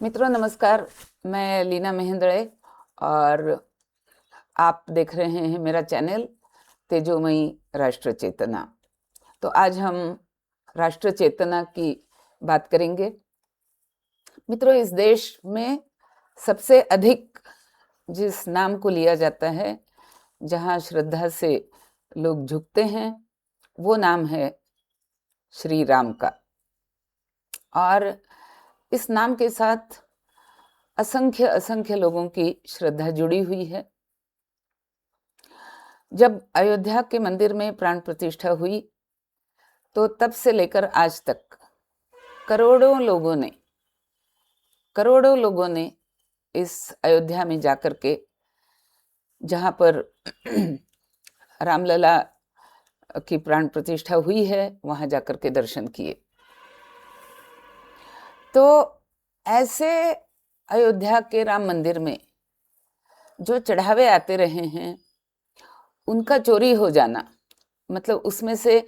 मित्रों नमस्कार, मैं लीना महेंद्रे और आप देख रहे हैं मेरा चैनल तेजोमयी राष्ट्र चेतना। तो आज हम राष्ट्र चेतना की बात करेंगे। मित्रों, इस देश में सबसे अधिक जिस नाम को लिया जाता है, जहां श्रद्धा से लोग झुकते हैं, वो नाम है श्री राम का। और इस नाम के साथ असंख्य असंख्य लोगों की श्रद्धा जुड़ी हुई है। जब अयोध्या के मंदिर में प्राण प्रतिष्ठा हुई तो तब से लेकर आज तक करोड़ों लोगों ने इस अयोध्या में जाकर के, जहां पर रामलला की प्राण प्रतिष्ठा हुई है, वहां जाकर के दर्शन किए। तो ऐसे अयोध्या के राम मंदिर में जो चढ़ावे आते रहे हैं, उनका चोरी हो जाना, मतलब उसमें से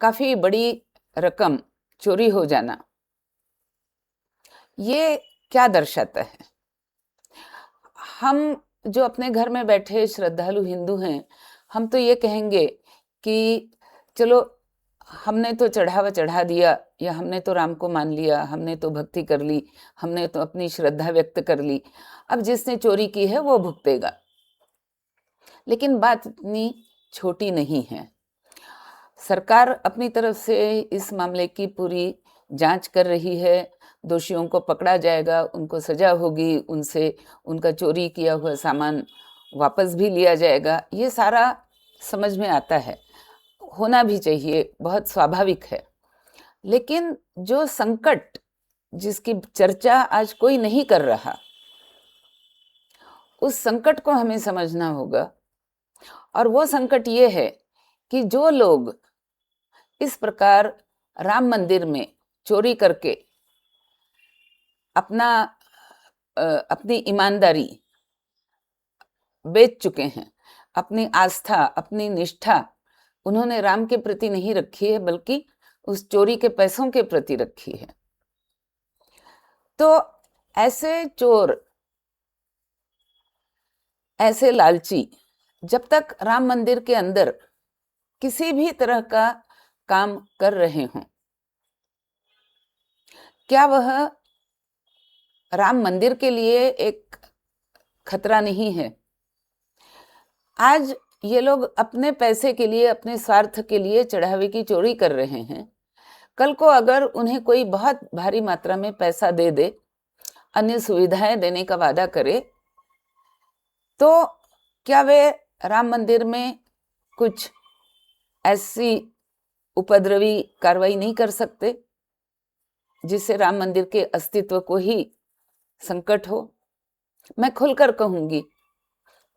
काफी बड़ी रकम चोरी हो जाना, ये क्या दर्शाता है? हम जो अपने घर में बैठे श्रद्धालु हिंदू हैं, हम तो ये कहेंगे कि चलो हमने तो चढ़ावा चढ़ा दिया, या हमने तो राम को मान लिया, हमने तो भक्ति कर ली, हमने तो अपनी श्रद्धा व्यक्त कर ली, अब जिसने चोरी की है वो भुगतेगा। लेकिन बात इतनी छोटी नहीं है। सरकार अपनी तरफ से इस मामले की पूरी जांच कर रही है। दोषियों को पकड़ा जाएगा, उनको सजा होगी, उनसे उनका चोरी किया हुआ सामान वापस भी लिया जाएगा। ये सारा समझ में आता है, होना भी चाहिए, बहुत स्वाभाविक है। लेकिन जो संकट जिसकी चर्चा आज कोई नहीं कर रहा, उस संकट को हमें समझना होगा। और वो संकट ये है कि जो लोग इस प्रकार राम मंदिर में चोरी करके अपनी ईमानदारी बेच चुके हैं, अपनी आस्था, अपनी निष्ठा उन्होंने राम के प्रति नहीं रखी है, बल्कि उस चोरी के पैसों के प्रति रखी है। तो ऐसे चोर, ऐसे लालची जब तक राम मंदिर के अंदर किसी भी तरह का काम कर रहे हों, क्या वह राम मंदिर के लिए एक खतरा नहीं है? आज ये लोग अपने पैसे के लिए, अपने स्वार्थ के लिए चढ़ावे की चोरी कर रहे हैं। कल को अगर उन्हें कोई बहुत भारी मात्रा में पैसा दे दे, अन्य सुविधाएं देने का वादा करे, तो क्या वे राम मंदिर में कुछ ऐसी उपद्रवी कार्रवाई नहीं कर सकते जिससे राम मंदिर के अस्तित्व को ही संकट हो? मैं खुलकर कहूंगी,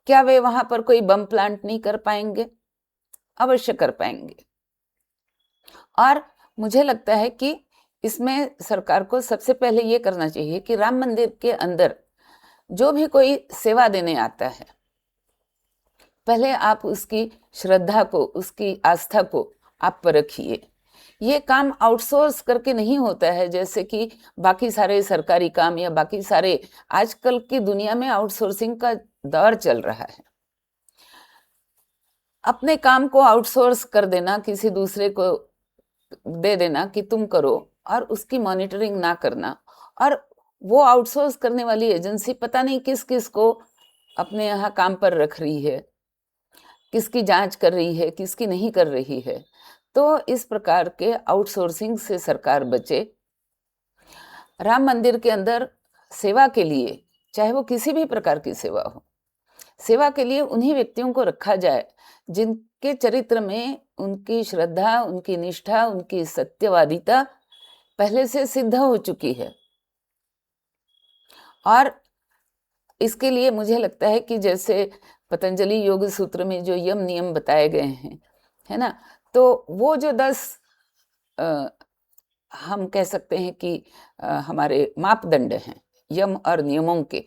क्या वे वहां पर कोई बम प्लांट नहीं कर पाएंगे? अवश्य कर पाएंगे। और मुझे लगता है कि इसमें सरकार को सबसे पहले ये करना चाहिए कि राम मंदिर के अंदर जो भी कोई सेवा देने आता है, पहले आप उसकी श्रद्धा को, उसकी आस्था को आप परखिए। ये काम आउटसोर्स करके नहीं होता है, जैसे कि बाकी सारे सरकारी काम या बाकी सारे, आजकल की दुनिया में आउटसोर्सिंग का दौर चल रहा है। अपने काम को आउटसोर्स कर देना, किसी दूसरे को दे देना कि तुम करो, और उसकी मॉनिटरिंग ना करना, और वो आउटसोर्स करने वाली एजेंसी पता नहीं किस किस को अपने यहाँ काम पर रख रही है, किसकी जांच कर रही है, किसकी नहीं कर रही है। तो इस प्रकार के आउटसोर्सिंग से सरकार बचे। राम मंदिर के अंदर सेवा के लिए, चाहे वो किसी भी प्रकार की सेवा हो, सेवा के लिए उन्हीं व्यक्तियों को रखा जाए जिनके चरित्र में उनकी श्रद्धा, उनकी निष्ठा, उनकी सत्यवादिता पहले से सिद्ध हो चुकी है। और इसके लिए मुझे लगता है कि जैसे पतंजलि योग सूत्र में जो यम नियम बताए गए हैं, है ना, तो वो जो 10 हम कह सकते हैं कि हमारे मापदंड हैं यम और नियमों के,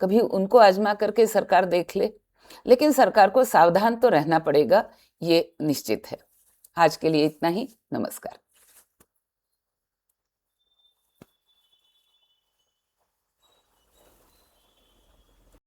कभी उनको आजमा करके सरकार देख ले। लेकिन सरकार को सावधान तो रहना पड़ेगा, ये निश्चित है। आज के लिए इतना ही। नमस्कार।